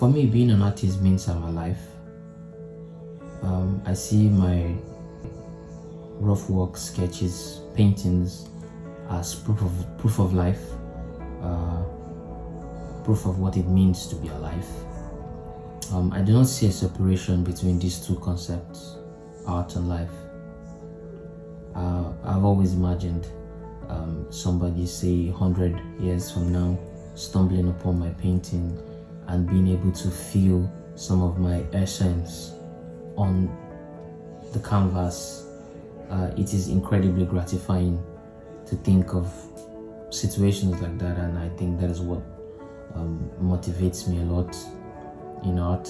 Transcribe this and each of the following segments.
For me, being an artist means I'm alive. I see my rough work, sketches, paintings as proof of life, proof of what it means to be alive. I do not see a separation between these two concepts, art and life. I've always imagined somebody, say 100 years from now, stumbling upon my painting and being able to feel some of my essence on the canvas. It is incredibly gratifying to think of situations like that, and I think that is what motivates me a lot in art.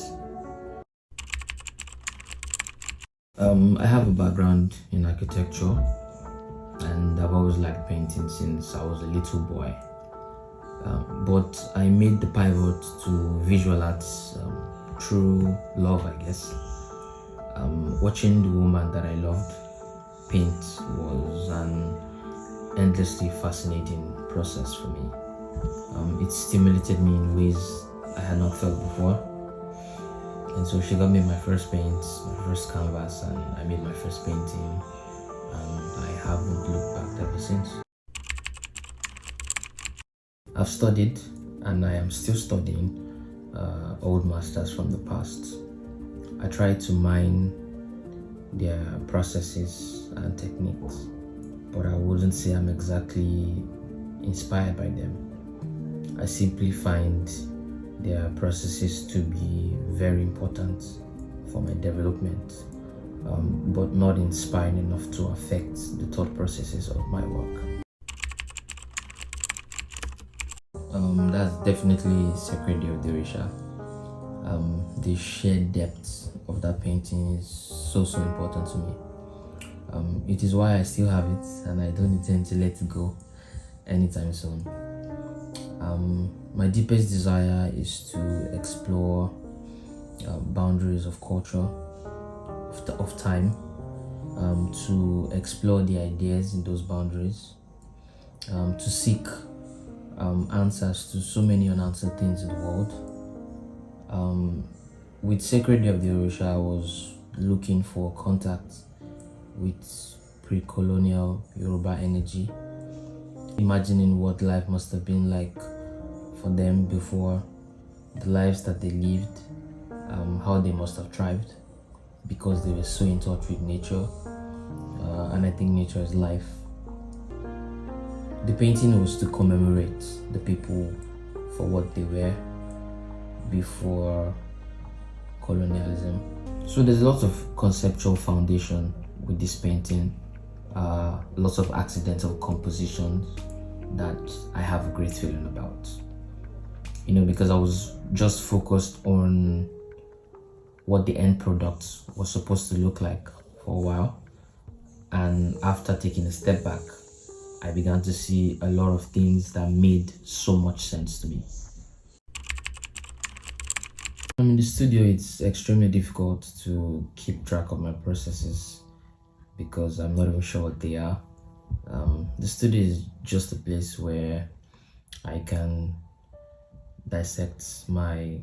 I have a background in architecture, and I've always liked painting since I was a little boy. But I made the pivot to visual arts through love, I guess. Watching the woman that I loved paint was an endlessly fascinating process for me. It stimulated me in ways I had not felt before. And so she got me my first paint, my first canvas, and I made my first painting, and I haven't looked back ever since. I've studied, and I am still studying, old masters from the past. I try to mine their processes and techniques, but I wouldn't say I'm exactly inspired by them. I simply find their processes to be very important for my development, but not inspiring enough to affect the thought processes of my work. That's definitely Sacred Day of the Orisha. The sheer depth of that painting is so important to me. It is why I still have it, and I don't intend to let it go anytime soon. My deepest desire is to explore boundaries of culture, of time, to explore the ideas in those boundaries, to seek answers to so many unanswered things in the world. With Sacred Day of the Orisha, I was looking for contact with pre-colonial Yoruba energy, imagining what life must have been like for them before, the lives that they lived, how they must have thrived, because they were so in touch with nature, and I think nature is life. The painting was to commemorate the people for what they were before colonialism. So there's lots of conceptual foundation with this painting, lots of accidental compositions that I have a great feeling about. Because I was just focused on what the end product was supposed to look like for a while, and after taking a step back, I began to see a lot of things that made so much sense to me. In the studio, it's extremely difficult to keep track of my processes because I'm not even sure what they are. The studio is just a place where I can dissect my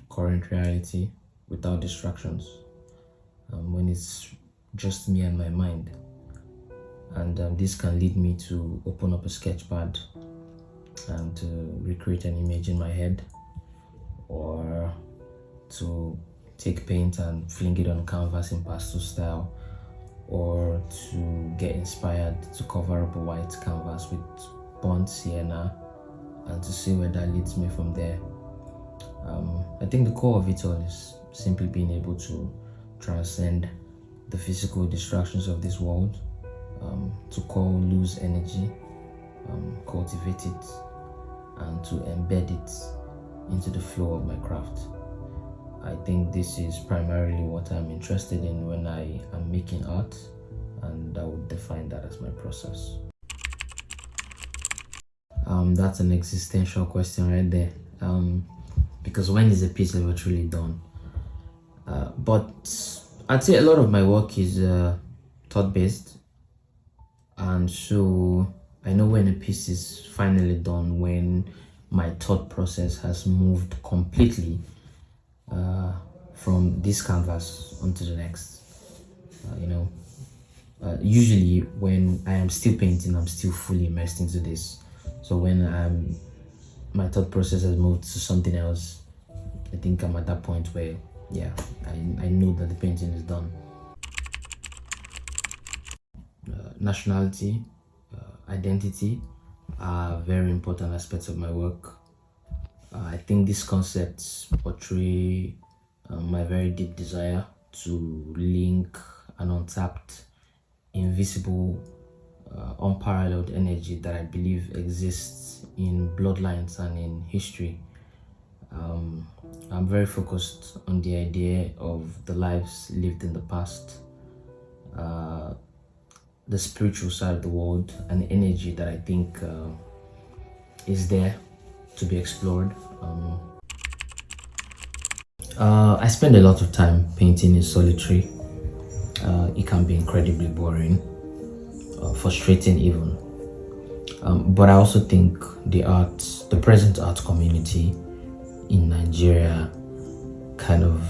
current reality without distractions, when it's just me and my mind. And this can lead me to open up a sketch pad and to recreate an image in my head, or to take paint and fling it on canvas in pastel style, or to get inspired to cover up a white canvas with burnt sienna and to see where that leads me from there. I think the core of it all is simply being able to transcend the physical distractions of this world, to call loose energy, cultivate it, and to embed it into the flow of my craft. I think this is primarily what I'm interested in when I am making art, and I would define that as my process. That's an existential question right there, because when is a piece ever truly done? But I'd say a lot of my work is thought-based, and so I know when a piece is finally done when my thought process has moved completely uh, from this canvas onto the next. You know, usually when I am still painting, I'm still fully immersed into this. So when my thought process has moved to something else, I think I'm at that point where, yeah, I know that the painting is done. Nationality, identity are very important aspects of my work. I think these concepts portray my very deep desire to link an untapped, invisible, unparalleled energy that I believe exists in bloodlines and in history. I'm very focused on the idea of the lives lived in the past, the spiritual side of the world, and the energy that I think is there to be explored. I spend a lot of time painting in solitary. It can be incredibly boring, frustrating even. But I also think the present art community in Nigeria kind of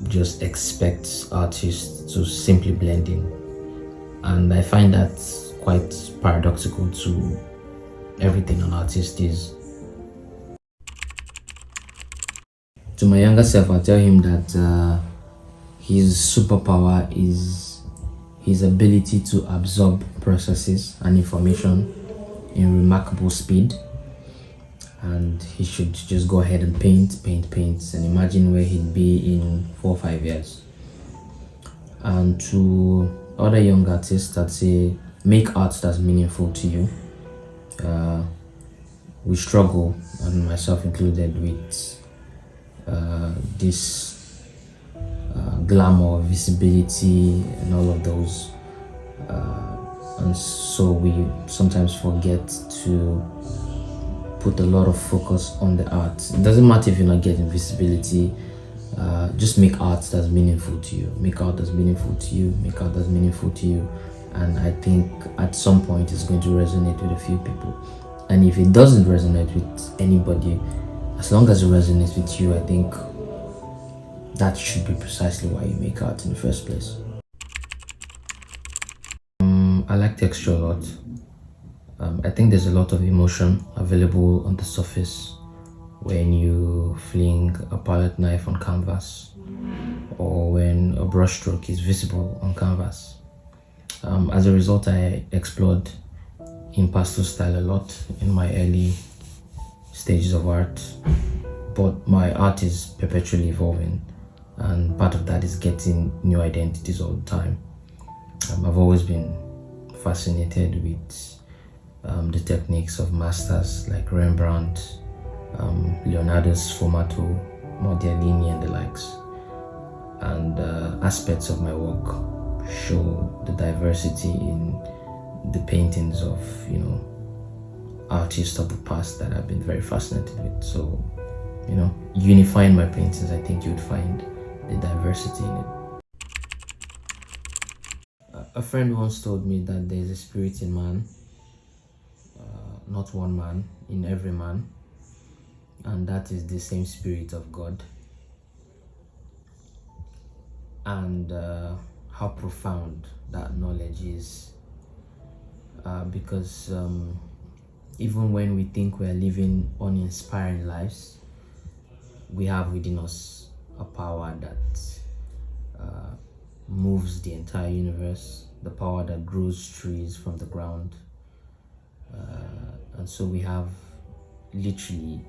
just expects artists to simply blend in. And I find that quite paradoxical to everything an artist is. To my younger self, I tell him that his superpower is his ability to absorb processes and information in remarkable speed, and he should just go ahead and paint, and imagine where he'd be in 4 or 5 years. And to other young artists that say, make art that's meaningful to you. We struggle, and myself included, with this glamour, visibility, and all of those. And so we sometimes forget to put a lot of focus on the art. It doesn't matter if you're not getting visibility, just make art that's meaningful to you. Make art that's meaningful to you. Make art that's meaningful to you. And I think at some point it's going to resonate with a few people. And if it doesn't resonate with anybody, as long as it resonates with you, I think that should be precisely why you make art in the first place. I like texture a lot. I think there's a lot of emotion available on the surface when you fling a palette knife on canvas, or when a brushstroke is visible on canvas. As a result, I explored impasto style a lot in my early stages of art, but my art is perpetually evolving, and part of that is getting new identities all the time. I've always been fascinated with the techniques of masters like Rembrandt, Leonardo's Sfumato, Modigliani, and the likes. And aspects of my work show the diversity in the paintings of, artists of the past that I've been very fascinated with. So, unifying my paintings, I think you'd find the diversity in it. A friend once told me that there's a spirit in man, not one man, in every man, and that is the same spirit of God. And how profound that knowledge is, because even when we think we're living uninspiring lives, we have within us a power that moves the entire universe, the power that grows trees from the ground. And so we have literally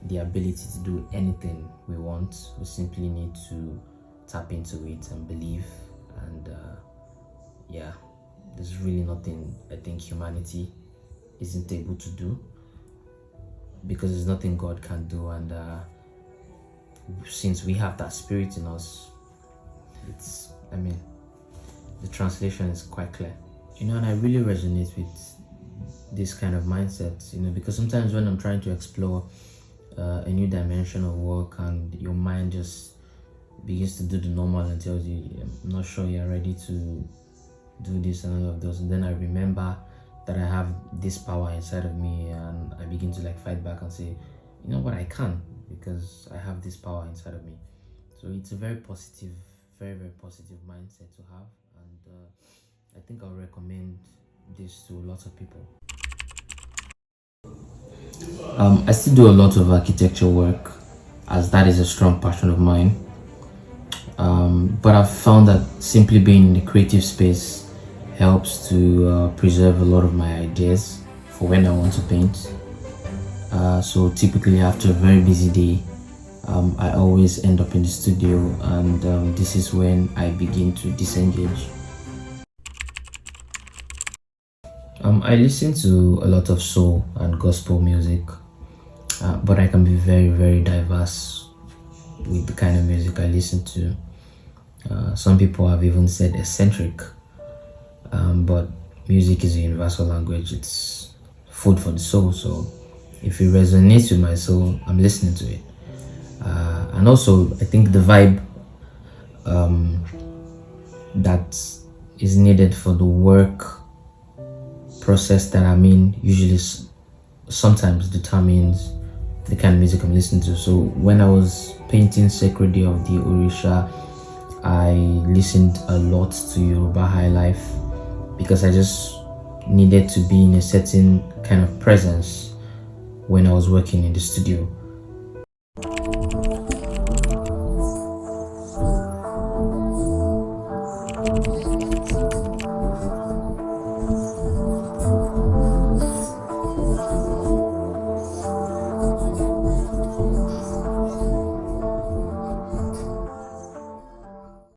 the ability to do anything we want. We simply need to tap into it and believe. And yeah, there's really nothing I think humanity isn't able to do, because there's nothing God can do. And since we have that spirit in us, the translation is quite clear. And I really resonate with this kind of mindset, because sometimes when I'm trying to explore a new dimension of work, and your mind just begins to do the normal and tells you, I'm not sure you're ready to do this and all of those, and then I remember that I have this power inside of me, and I begin to fight back and say, you know what, I can, because I have this power inside of me. So it's a very positive, very positive mindset to have, and I think I'll recommend this to lots of people. I still do a lot of architecture work, as that is a strong passion of mine. But I've found that simply being in the creative space helps to preserve a lot of my ideas for when I want to paint. So typically after a very busy day, I always end up in the studio, and this is when I begin to disengage. I listen to a lot of soul and gospel music, but I can be very diverse with the kind of music I listen to. Some people have even said eccentric, but music is a universal language. It's food for the soul, so if it resonates with my soul, I'm listening to it. And also, I think the vibe that is needed for the work process that I'm in usually sometimes determines the kind of music I'm listening to. So when I was painting Sacred Day of the Orisha, I listened a lot to Yoruba High Life because I just needed to be in a certain kind of presence when I was working in the studio.